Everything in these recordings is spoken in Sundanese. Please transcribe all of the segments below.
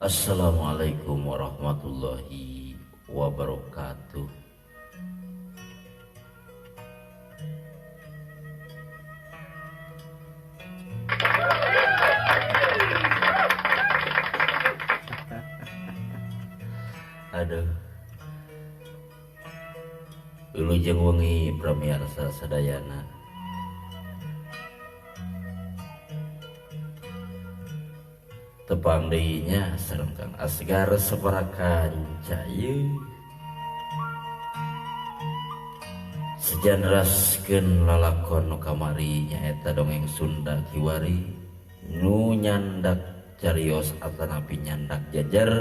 Assalamualaikum warahmatullahi wabarakatuh. Aduh, wilujeng wengi pramiyarsa sadayana. Tepang deinya sareng Kang Asgar saparakanca ieu. Sejanraskeun lalakon nu kamari nyaeta dongeng Sunda Kiwari nu nyandak carios atanapi nyandak jajar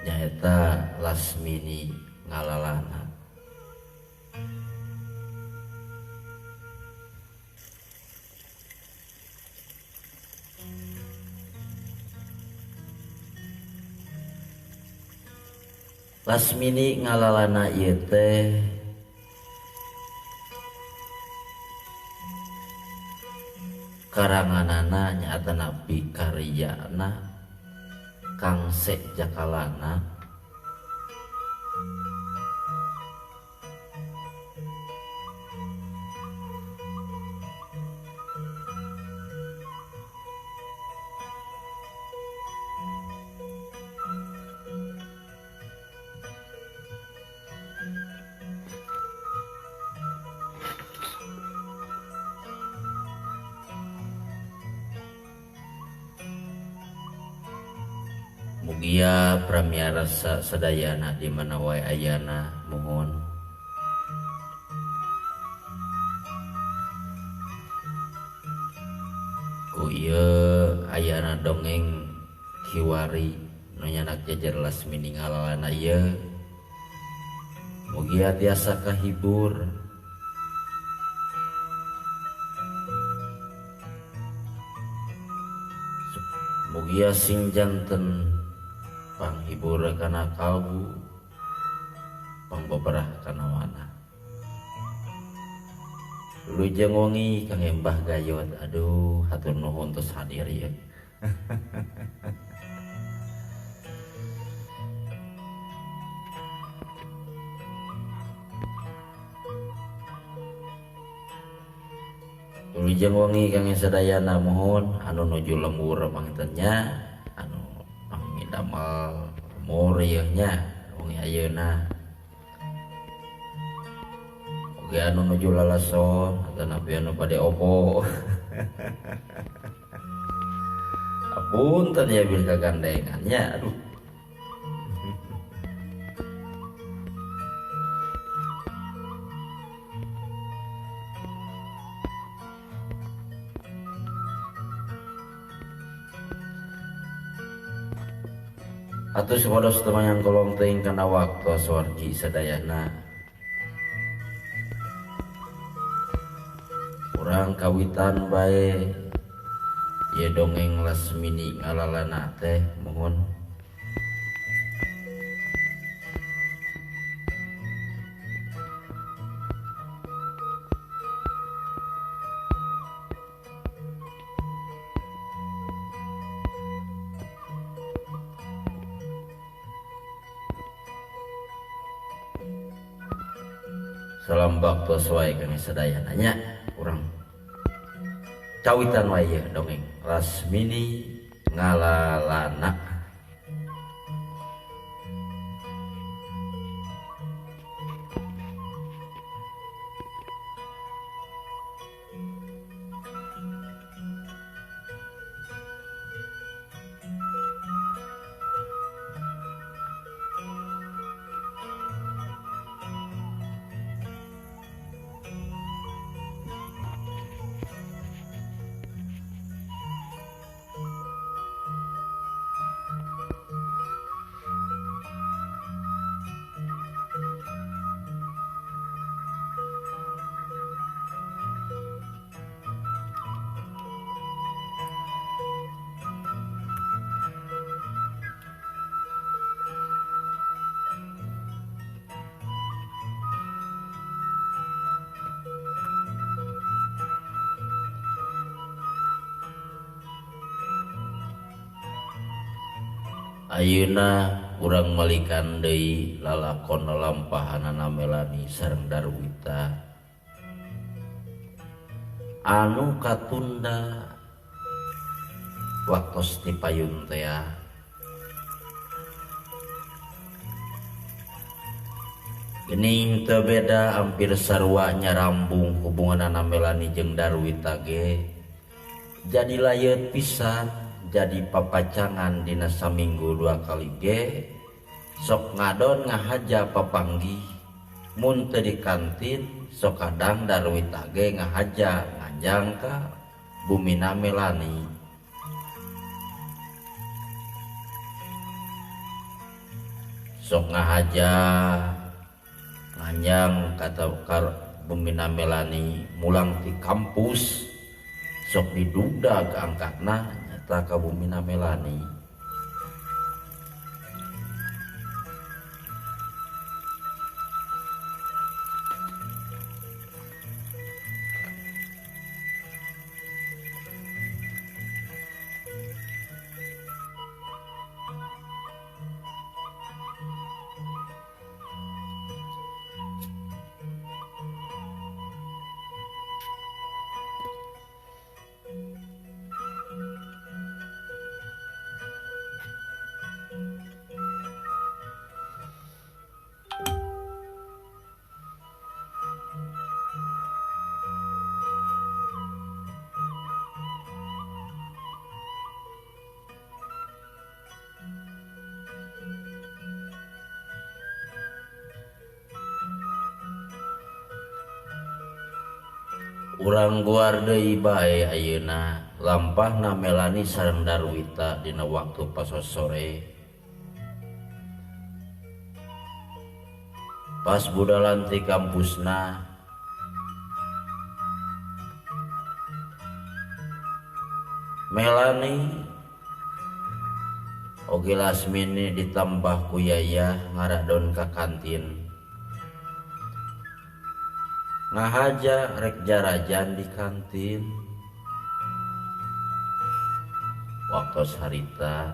nyaeta Lasmini Ngalalana. Lasmini Ngalalana ieu teh karanganana nyaeta napi karyana Kangse Jakalana mugia pramiyarsa sadayana di mana wae ayana mohon ku ieu ayana dongeng Kiwari nu nyandak jajar Lasmini Ngalalana ieu mugia tiasa kahibur mugia sing janten panghibur kana kalbu pangbabarah kana wana. Wilujeng wengi Kang Embah Gayot, aduh hatur nuhun tos hadir ya. Wilujeng wengi Kang sadayana mohon anu nuju lembur pangitnya anu pangidamel umur ieu nya wengi ayeuna oge anu nuju lalason atanapi anu bade opo. Apunten ya bil kagandengannya aduh. Atus wados temangan kolong teuing kana waktu sawargi sadayana. Urang kawitan bae ye dongeng Lasmini Ngalalana teh mohon salam baktos wae Kang sadayana nya urang cawitan wae dongeng Lasmini Ngalalana. Ayeuna urang malikan deui lalakon lampahanana Melani sareng Darwita anu katunda waktos ti payun teh. Geuning teu beda hampir sarua nyarambung hubunganana Melani jeung Darwita ge jadi layeut pisan, jadi papacangan dina saminggu 2 kali ge sok ngadon ngahaja papanggih mun teu di kantin sok kadang Darwita ge ngahaja nganjang ka bumina Melani. Sok ngahaja nganjang kata bumina Melani mulang di kampus sok diduda ke angkatna nyata ka bumina Melani. Urang guar deui bae ayeuna lampahna Melani sareng Darwita dina waktu pasos sore. Pas budalan ti kampusna Melani oge Lasmini ditambah ku Yaya ngaradon ka kantin. Ngahaja rek jarajan di kantin waktos harita.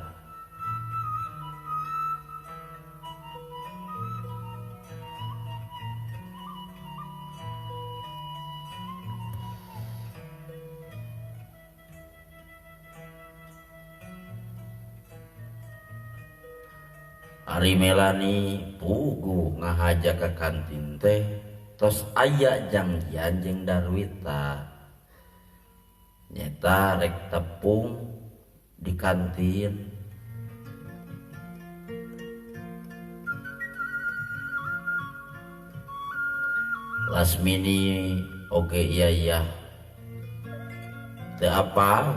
Ari Melani pugu ngahaja ka kantin teh tos aya janjian jeung Darwita nyata rek tepung di kantin. Lasmini oge iya teu apa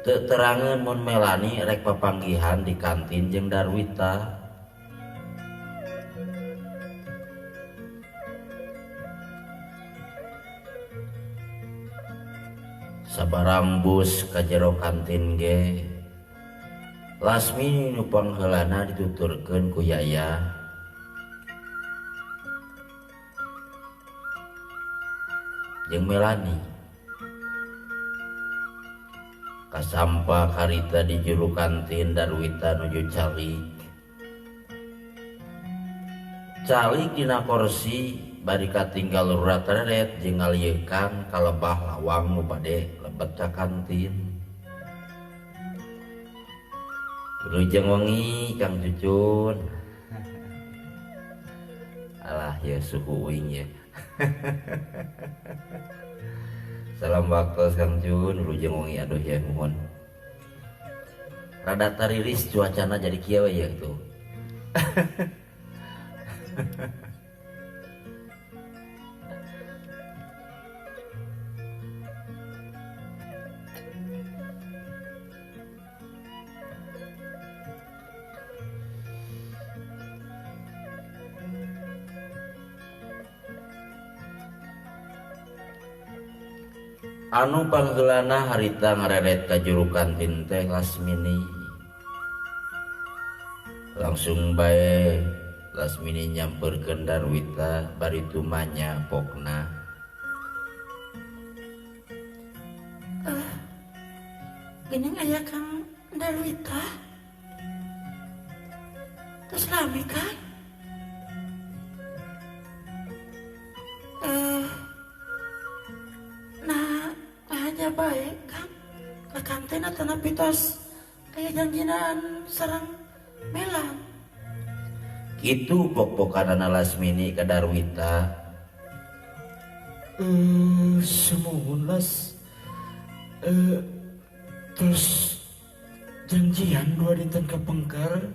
teu terangeun mun Melani rek papanggihan di kantin jeung Darwita. Sabarambus ka jero kantin ge Lasmini nu pangheulana dituturkeun ku Yaya. Jeung Melani kasampa karita di juru kantin Darwita nuju calik dina kursi bari katinggal lurat reret jeung ngaliekan ka lebah lawang nu bade lebet ka kantin. Wilujeng wengi Kang Cucun. Alah ya suhu uing ya. Salam waktu Kang Jun, wilujeng wengi aduh ya mohon. Rada tariris cuacana jadi kieu ya tuh. Anu panggeulana harita ngareret ka juru kantin teh Lasmini. Langsung bae Lasmini nyamperkeun Darwita bari tumanya pokna. Geuning aya Kang Darwita. Terus lami kan? Eh, nah aja baik kan? Ke kantin atau napi tos kayak janjinan sarang melang. Gitu pok-pokanana Lasmini ke Darwita. Semuhun las. Terus janjian 2 dinten ke Pengker.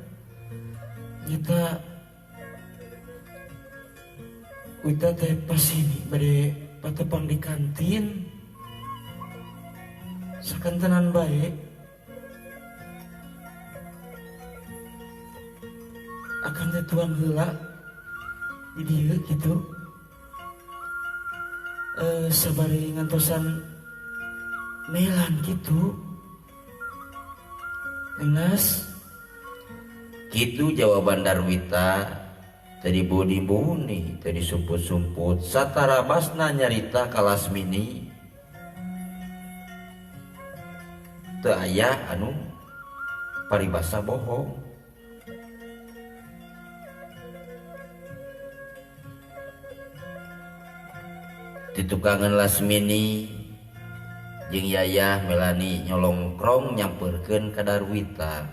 Kita teh pas ini bade patepang di kantin. Sakantenan baik. Akan teh tuang heula di dieu gitu. Sabari ngantosan melan gitu. Ngenas. Gitu jawaban Darwita. Tadi budi-buni, tadi sumput-sumput, satara basna nyarita ka Lasmini. Teu aya anu paribasa bohong. Ditukangan Lasmini jeung Yayah Melani nyolongkrong nyamperkeun ka Darwita.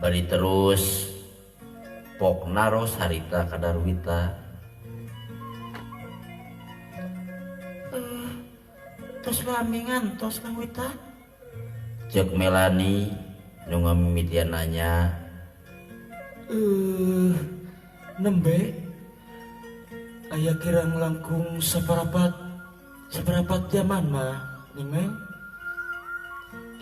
Bari terus pok naros harita ka Darwita. Tos lami ngantos Kang Wita. Cek Melani nu ngamimitian nanya. Nembe aya kirang langkung saparapat zaman mah Nimeng.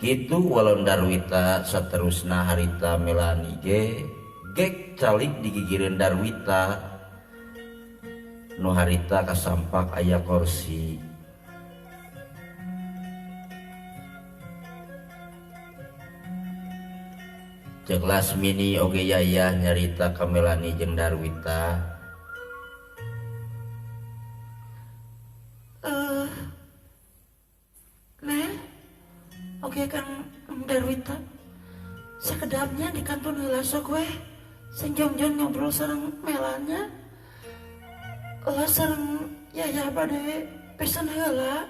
Kitu walon Darwita saterusna harita Melani gek calik digigireun Darwita. Nu harita kasampak aya kursi. Cek Lasmini oge Yayah nyarita ka Melani jeung Darwita. Oke Kang Darwita. Sakedapnya di kantor heula sok we. Sing jong-jong ngobrol sareng Melanya. Lah sareng Yayah bade pesen heula.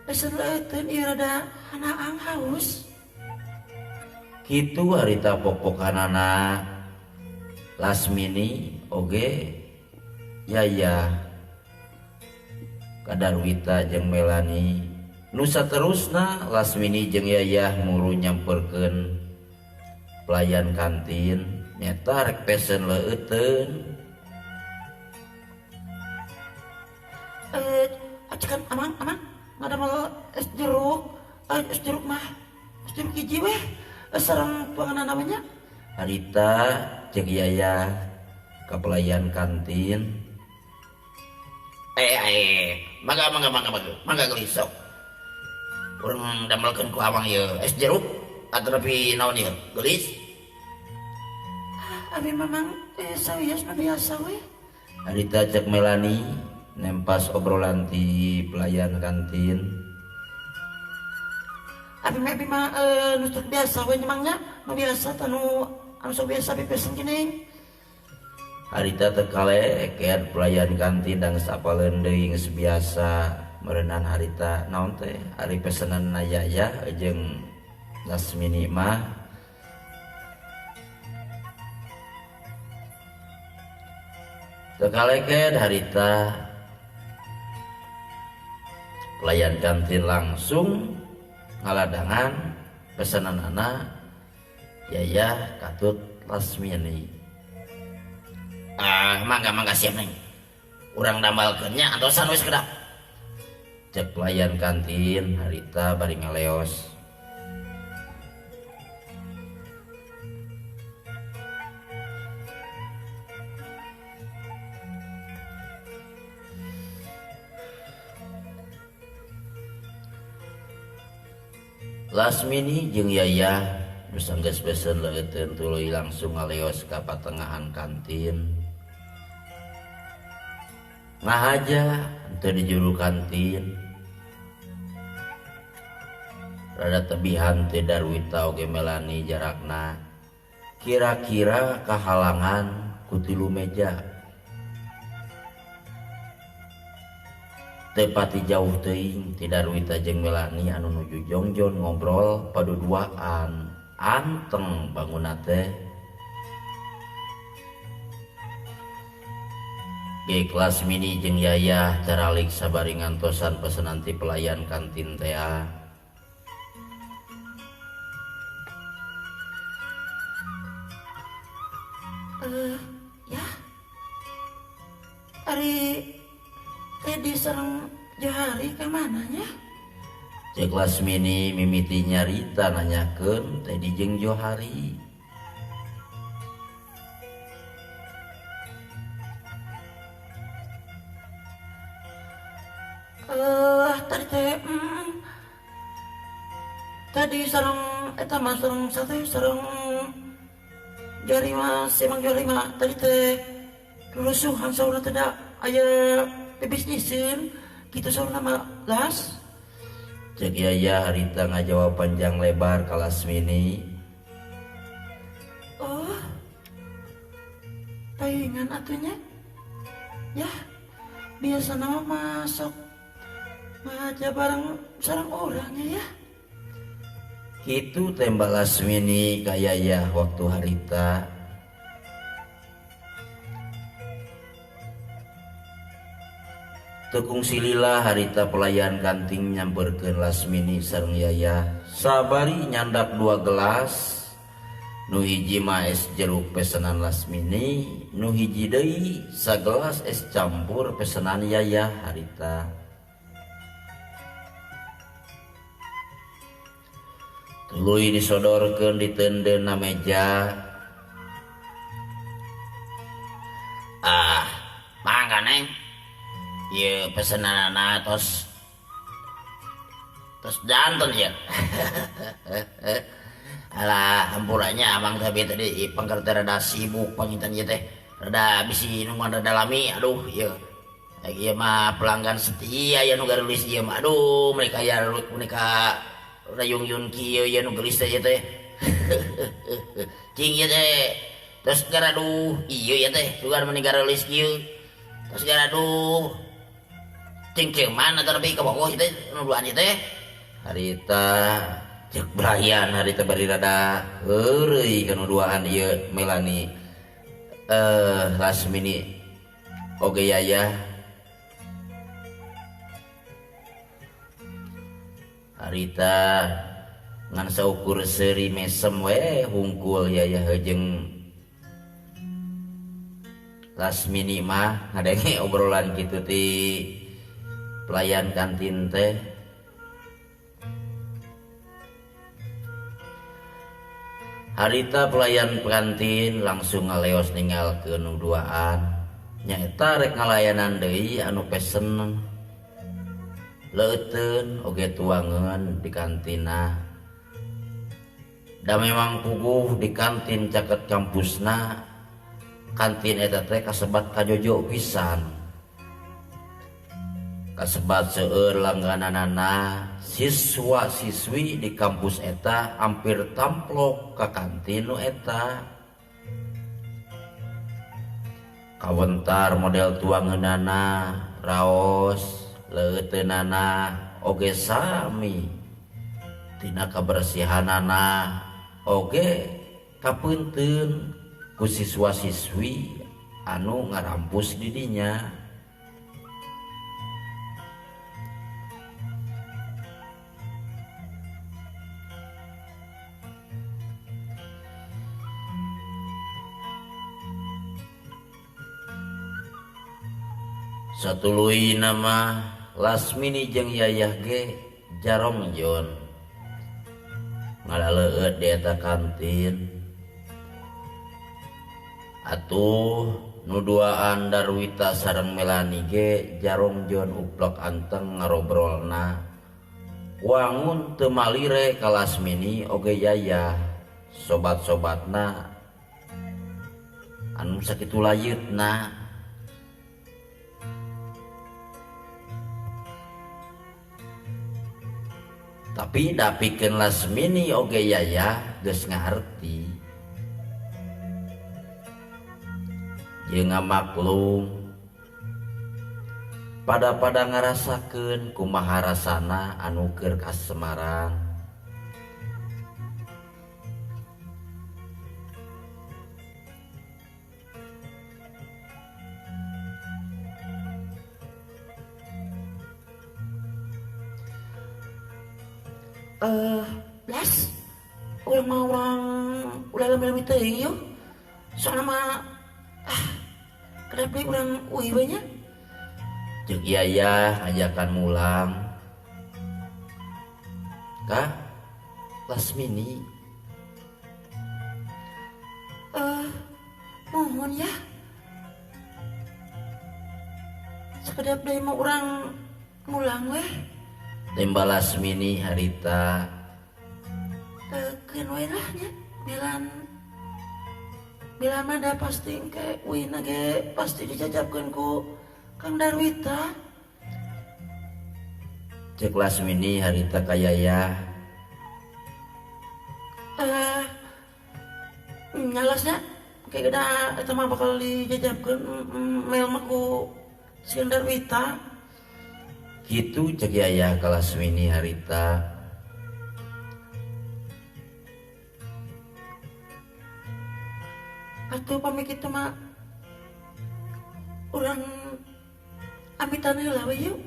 Pesen leuteun ieu rada hanaang haus. Kitu harita pok-pokanana Lasmini oge Yayah ka Darwita jeung Melani. Nu saterusna Lasmini jeung Yayah muru nyamperkeun pelayan kantin nyata rek pesen leuteun. Acekan amang ngadamel es jeruk mah es jeruk hiji weh sareng tuangan namanya. Harita jeung Yayah ka pelayan kantin. Mangga gelis sok. Urang damelkeun ku abang ieu es jeruk atau nepi naon ieu gelis. Abi memang sawias nu biasa we. Harita cek Melani nempas obrolan ti pelayan kantin. Abi mah nu sok biasa we nyemangnya nu biasa anu sok biasa pipesen gini. Harita teu kaleket pelayan kantin dang sapaleun deui geus biasa. Merenang harita naon teh ari pesanan Yayah jeung Lasmini mah teu kaleket harita pelayan kantin langsung ngaladangan pesananana Yayah katut Lasmini. Mangga siap neng urang dambalkeun nya antosan wis kedap. Cek pelayan kantin harita bari ngaleos. Lasmini jeung Yayah nu sanggeus pesen leuteun tuluy langsung ngaleos ka patengahan kantin. Ngahaja teu di juru kantin. rada tebihan teh Darwita oge Melani jarakna kira-kira kahalangan ku 3 meja. Tepati jauh teuing ti Darwita jeung Melani anu nuju jongjon ngobrol paduduaan anteng bangunna teh. Ge Lasmini jeung Yayah caralik sabari ngantosan pesenan ti pelayan kantin teh. Ya. Ari Teddy sareng Johari ke mananya? Cek Lasmini mimiti nyarita nanyakeun Teddy jeung Johari. Tadi teh tadi sareng eta mah sareng sate sareng Johari mah Simang Johari mah tadi teh rusuhan saurna teh da aya bebisniseun kitu saurna mah las. Cek Yayah harita ngajawab panjang lebar ka Lasmini. Oh, paingan atunya. Ya, biasa nama masuk ngaja bareng sareng orangnya ya. Kitu tembak Lasmini ka Yayah waktu harita. Tekung silila harita pelayan kanting nyamperkeun Lasmini sareng Yayah sabari nyandak 2 gelas. Nu hiji mah es jeruk pesanan Lasmini, nu hiji deui sagelas es campur pesanan Yayah harita. Tuluy disodorkeun di tendeuna meja. Mangga Neng. Ieu pesenanana tos janten ya. Alah hampurannya amang tadi pangkerti rada sibuk pangintan ieu teh. Rada bisi nu rada lami aduh ieu. Ieu mah pelanggan setia ya nu garulis ieu mah. Aduh mereka rayung-yung kieu ya nu geulis teh ieu teh. Cing ieu teh. Terus garaduh ieu ya teh sugan meni garulis kieu. Terus garaduh cing mana terlebih ke bawah itu nuduhan itu harita cek berayan harita bari rada heureuy kanuduhan ieu Melani Lasmini oge Yayah harita ngan saukur seuri mesem we hungkul Yayah jeung Lasmini mah ngadenge obrolan kitu ti pelayan kantin teh. Harita pelayan kantin langsung ngaleos ninggalkeun nuduaan nyaeta rek ngalayanan deui anu pesen leuteun oge tuangeun di kantina. Da memang puguh di kantin caket kampusna. Kantin eta teh kasebat kajojo pisan. Kasebat seueur langgananana siswa-siswi di kampus eta hampir tamplok ka kantin nu eta. Kawentar model tuangeunana raos leuteunana oge sami. Tina kabersihanana oge kapeunteun ku siswa-siswi anu ngarampus di dinya. Satuluy nama Lasmini jeung Yayah ge jarongjon ngalaleut di eta kantin. Atuh nuduaan Darwita sareng Melani ge jarongjon uplek anteng ngarobrolna. Wangun teu malire ka Lasmini oge Yayah sobat-sobatna anu sakitu layeutna. Tapi dapikeun Lasmini oge Yayah geus ngarti. Jeung ngamaklum pada ngarasakeun kumaha rasana anu keur kasemaran. Blas, ulah mau orang ulah lami-lami teuing yuk. Soalnya mah kenapa orang uih banyak? Jeung Yayah ngajakan mulang. Kah? Lasmini. Mohon ya. Sekedap deui mau orang mulang weh. Tembak Lasmini harita. Keun we lah nya. Bilan ada pasti engke uihna ge pasti dijajabkeun ku Kang Darwita. Cek Lasmini harita ka Yayah. Nyalasnya kayak geda eta mah bakal dijajabkeun mel mah ku si Kang Darwita. Kitu cek Yayah ka Lasmini harita. Atuh pami kitu mah urang amitan heula we yuk.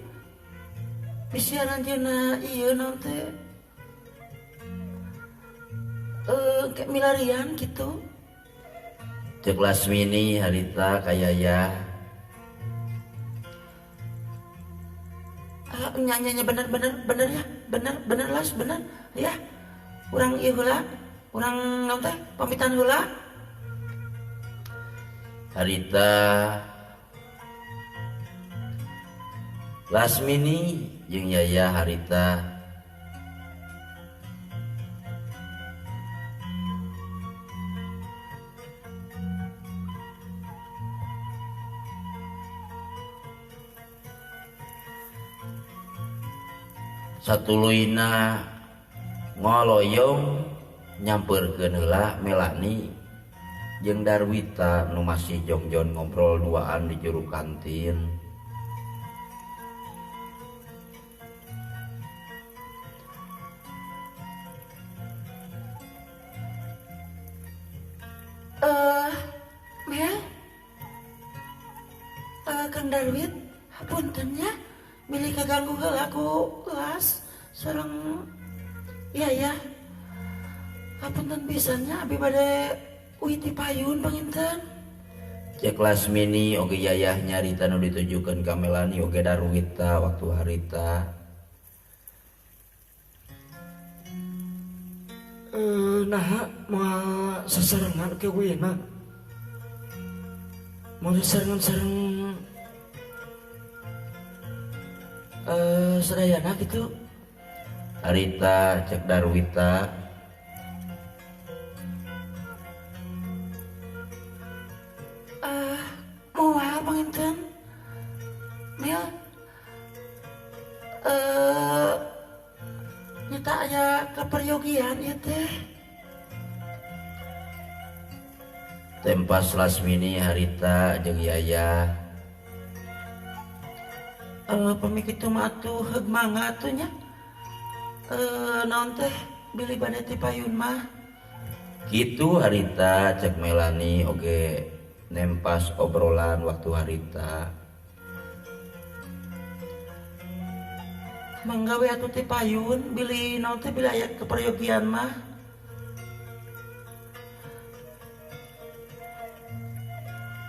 Bisian anjeunna ieu naon teh kayak milarian gitu. Cek Lasmini harita ka Yayah. Nyanyinya bener ya, bener Las, bener ya. Urang ieu heula, urang naon teh pamitan heula. Harita Lasmini jeung Yayah harita satuluina ngoloyong nyampeurkeun heula Melani jeung Darwita nu masih jongjon ngobrol duaan di juru kantin. Mel, Kang Darwit, hapunten nya, milih kaganggu heula ku Las sareng Yayah. Hapunten pisannya abi bade uih ti payun panginten. Cek Lasmini oge Yayah nyarita nu ditujukeun ka Melani oge Darwita waktu harita. Nah, mau sasarangan ke wina. Mau sasarangan sareng sadayana gitu. Harita cek Darwita. Moal panginten. Mel. Nyata aya kaperyogian ieu teh. Tempas Lasmini harita jeung Yayah. Pamikitu mah atuh heug mangga atuh nya. Naon teh bili bade ti payun mah. Kitu harita cek Melani oge nempas obrolan waktu harita. Mangga we atuh ti payun bili naon teh bili aya keperyogian mah.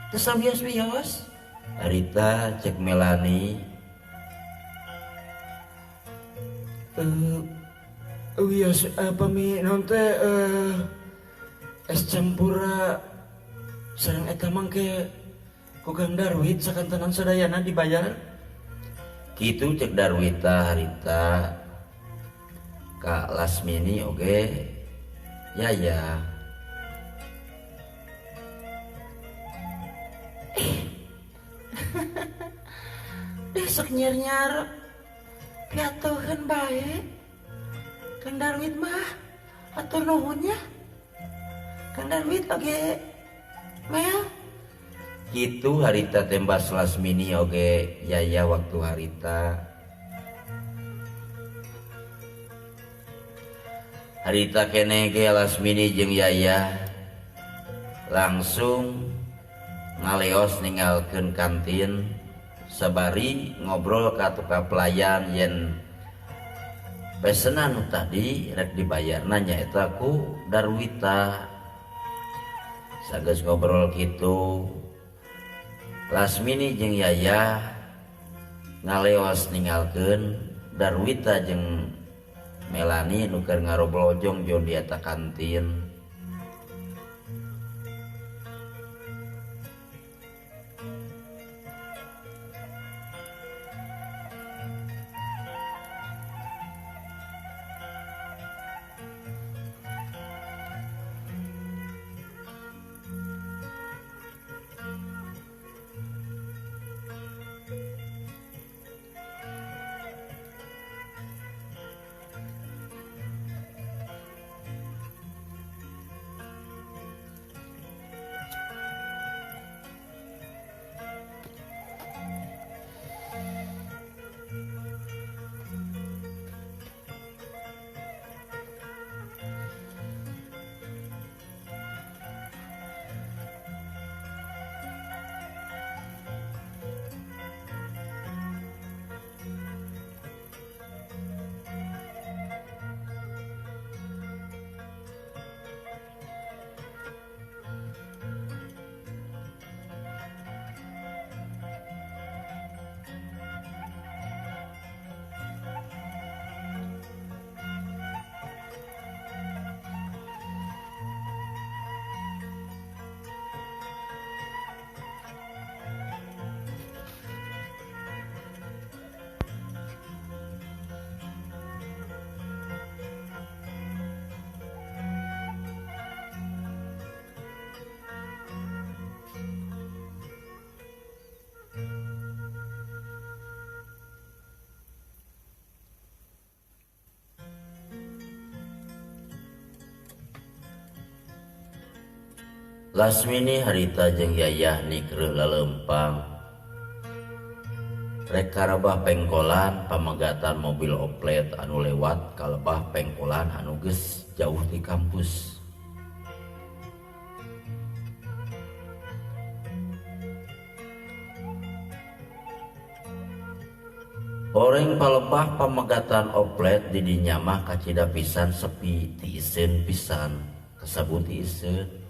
Teu sawios-wios. Harita cek Melani. Wios pami naon teh es campura sareng eta mangke ku Kang Darwit sakantenan sadayana dibayar. Kitu cek Darwita harita ka Lasmini oge Yayah. Besok nyar-nyar piatuheun bae. Kang Darwit mah atur nuhunnya. Kang Darwit oge Mel. Kitu harita tembas Lasmini oge yaya waktu harita kene ge Lasmini jeung yaya langsung ngaleos ninggalkeun kantin sabari ngobrol ka tukang pelayan yen pesenan tadi rek dibayarna nyaeta ku Darwita. Sageus ngobrol kitu Lasmini jeung yaya ngaleos ninggalkeun Darwita jeung Melani nu keur ngaroblojong jong di eta kantin. Lasmini harita jeung yayah nikreuh lalempang rek karabah pengkolan pamegatan mobil oplet anu lewat kalebah pengkolan anu geus jauh di kampus. Oreng palebah pamegatan oplet di dinya mah kacida pisan sepi ti iseun pisan kasabut ti iseun.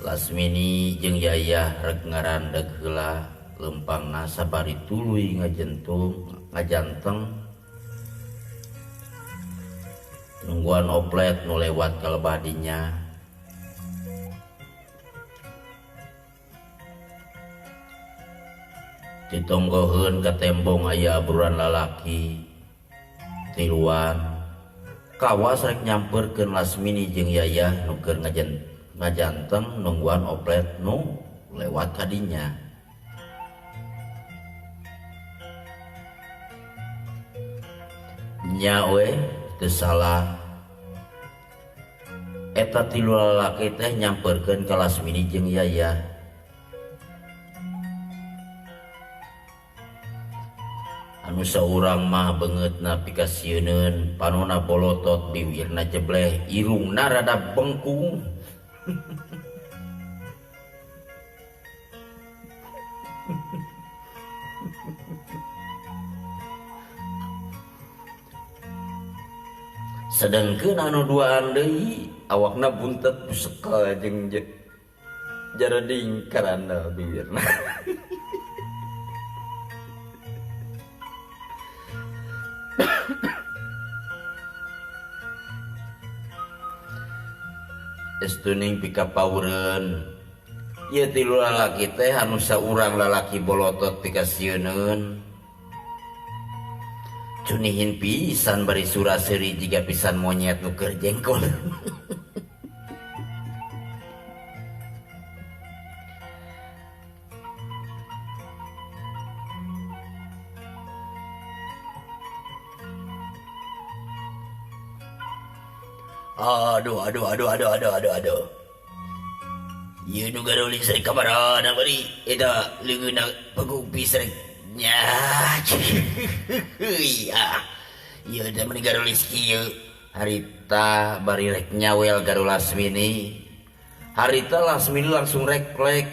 Lasmini jeung yayah rek ngarandeg heula lempangna sabari tuluy ngajanteng nungguan oplet nu lewat kalebah dinya. Ditonggoheun ka tembong aya aburan lalaki tiluan kawas rek nyamperkeun Lasmini jeung yayah nu keur ngajanteng nungguan oplet nu lewat kadinya. Nya we teu salah eta tilu lalaki teh nyamperkeun ka Lasmini jeung yayah. Anu saurang mah beungeutna pikasieun panonna bolotot bibirna jebleh irungna rada bengkung. Sedengkeun anu duaan deui awakna buntet busekel jeung jareding karanda bibirna. Estuning pikapaureun ieu tilu lalaki teh anu saurang lalaki bolotot pikasieun cunihin pisan bari suraseuri jiga pisan monyet nu keur jengkol. Aduh. Ieu nu garulis rek kamarana bari eta leungeunna pagupis rek nya. Ieu teh meni garulis kieu harita bari rek nyawel garu Lasmini. Harita Lasmini langsung reklek.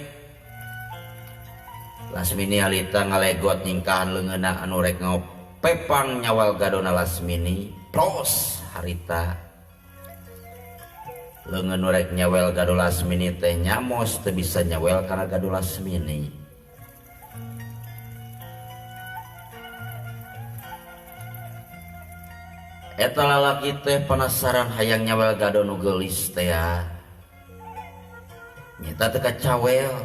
Lasmini harita ngalegot ningkahan leungeunna anu rek ngopepang nyawel gadona Lasmini. Pros harita leungeun rek nyawel gado Lasmini teh nyamos teu bisa nyawel karena gado Lasmini. Eta lalaki teh penasaran hayang nyawel gado nu geulis teh ya. Nyata teu kacawel.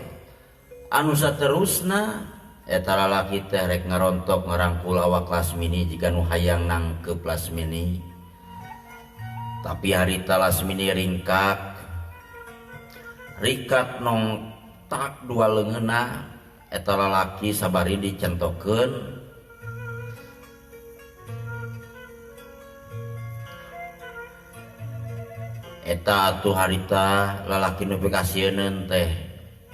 Anu saterusna eta lalaki teh rek ngarontok ngarangkul awak Lasmini jika nu hayang nangkep Lasmini. Tapi harita Lasmini ringkak rikat nongtak dua leungeunna eta lalaki sabari dicentokeun. Eta atuh harita lalaki nu pikasieun teh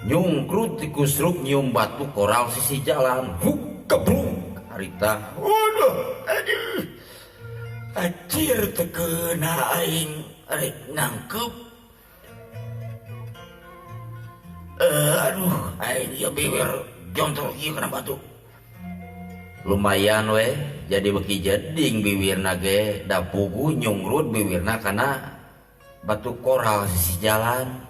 nyungkrut ti kusruk nyium batu koral sisi jalan. Huk kebrung harita. Aduh. Acir tekena aing rek nangkep. Aduh, aing ieu bibir jontol ieu kana batu. Lumayan we, jadi beki jeding bibirna ge da pugu nyungrut bibirna kana batu koral sisi jalan.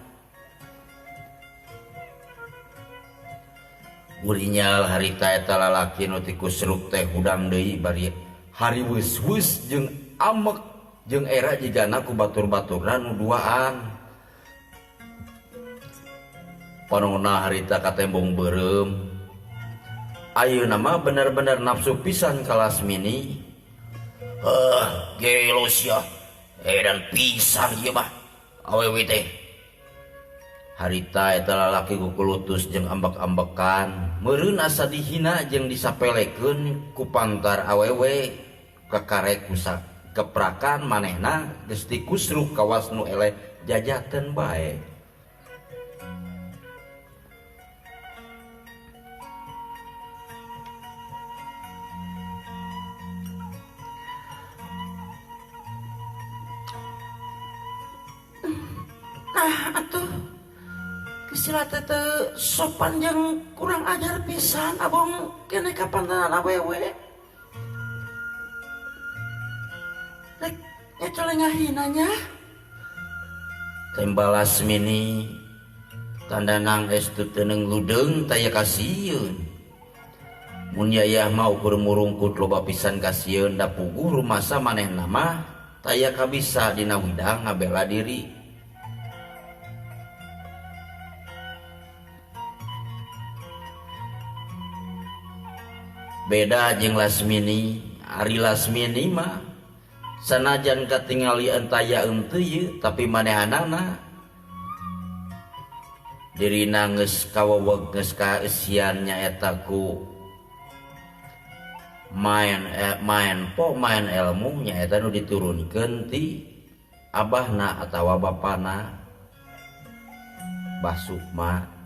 Urinyal harita eta lalaki nu ti kusruk teh hudang deui bari hari wus jeung amek jeung era jigana ku batur-baturna nu duaan. Panonna harita ka tembong beureum. Ayeuna mah bener-bener nafsu pisan ka Lasmini. Gelos ya. Edan pisan ieu mah. Awewe teh. Harita eta lalaki kukulutus jeung ambek-ambekan. Meureun asa dihina jeung disapelekeun ku pantar awewe. Kakarek kusa keprakan manehna geus ti kusruk kawas nu eleh jajaten bae. Nah atuh Kisila teh sopan jeung kurang ajar pisan abong kene kapantanan awewe. Rek nyacole ngahinanya. Tembal Lasmini tandanang estu teuneng ludeung taya kasieun. Mun yayah mau keur murungkut loba pisan kasieun da puguh rumasa manehna mah taya kabisa dina widang ngabela diri. Beda jeung Lasmini, ari Lasmini mah sanajan katingali entaya teu tapi manehanana dirina geus kaweweg geus kaeusian nyaeta ku main ilmu nyaeta nu diturunkeun ti abahna atawa bapana Mbah Sukma.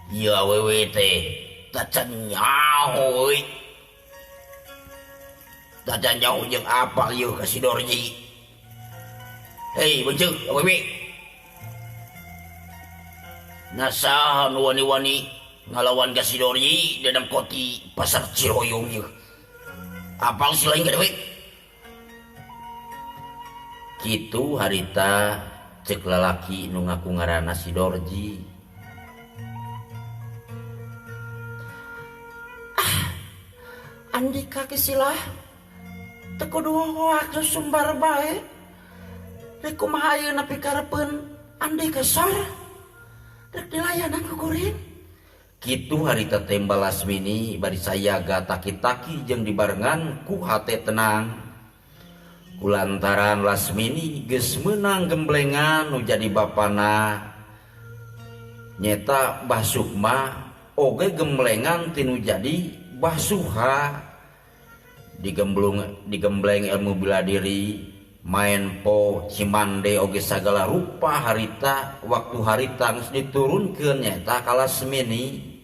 Ya awewe teh tacan nyaho euy. Tacan nyaho jeung apa ieu ka si Dorji. Hei beunceuk awewe. Nasaha nu wani-wani ngalawan ka si Dorji dalam koti pasar Ciroyong ieu. Apal si lain ka dewe? Kitu harita cek lalaki nu ngaku ngaranna si Dorji. Andika Kisila teu kudu hoak sumbar bae. Rek kumaha ayeuna pikarepeun Andika sor. Rek dilayanan ku kuring. Kitu harita tembal Lasmini bari sayaga taki-taki jeung dibarengan ku hate tenang. Kulantaran Lasmini geus meunang gemblengan nu jadi bapana nyeta Mbah Sukma oge gemblengan tinu jadi basuha digembleng ilmu bela diri main po cimande oge sagala rupa harita waktu harita geus diturunkeun nyaeta kalas mini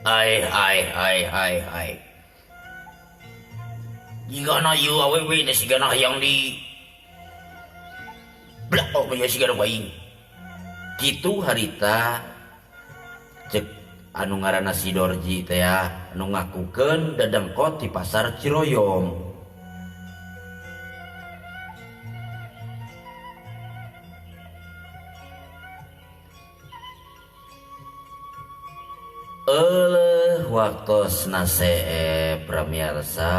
ai gigana ieu awewe na sigana hayang di blak oh ya sigana baing kitu harita cek anu ngaranna si Dorji teh anu ngakukeun dadengkot di pasar Ciroyom. Waktosna see pramirsa.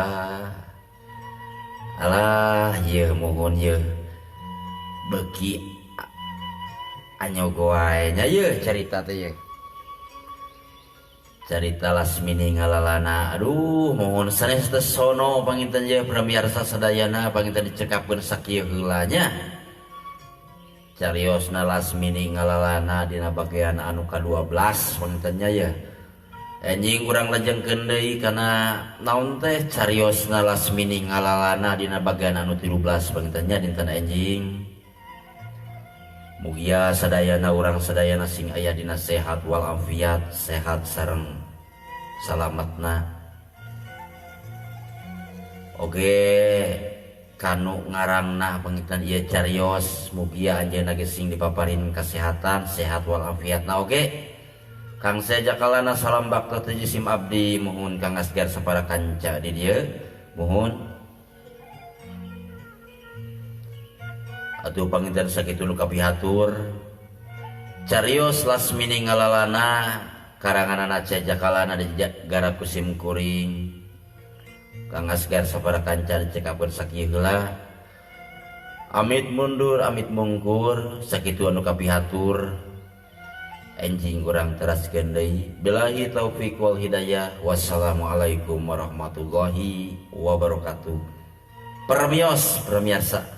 Alah ieu muhun ieu beuki anyogo wae nya ieu carita teh ieu. Carita lasmini ngalalana aduh mohon sanes teh sono panginten ye pramirsa sadayana panginten dicekapkeun sakieu heula nya cariosna lasmini ngalalana dina bagean anu ka-12 panginten nya ye anjing urang lajengkeun deui kana naon teh cariosna lasmini ngalalana dina bagean anu 13 panginten nya dinten anjing mugia sadayana urang sadayana sing aya dina sehat wal afiat sehat sareng salametna oge kanu ngarangna pangitan ieu carios mugia anjeunna ge sing dipaparin kasehatan sehat wal afiatna oge Kang sajakalana salam bakta teu jisim abdi muhun Kang Asgar sapara kanca di dieu muhun atuh panginten sakitu nu kapihatur carios lasmini ngalalana karanganana cajakalana di garap kusim kuring Kang Asgar sapara kanca dicekapkeun sakieu heula amit mundur amit mungkur sakitu anu kapihatur enjing urang teraskeun deui billahi taufik wal hidayah wassalamualaikum warahmatullahi wabarakatuh. Permios permiasa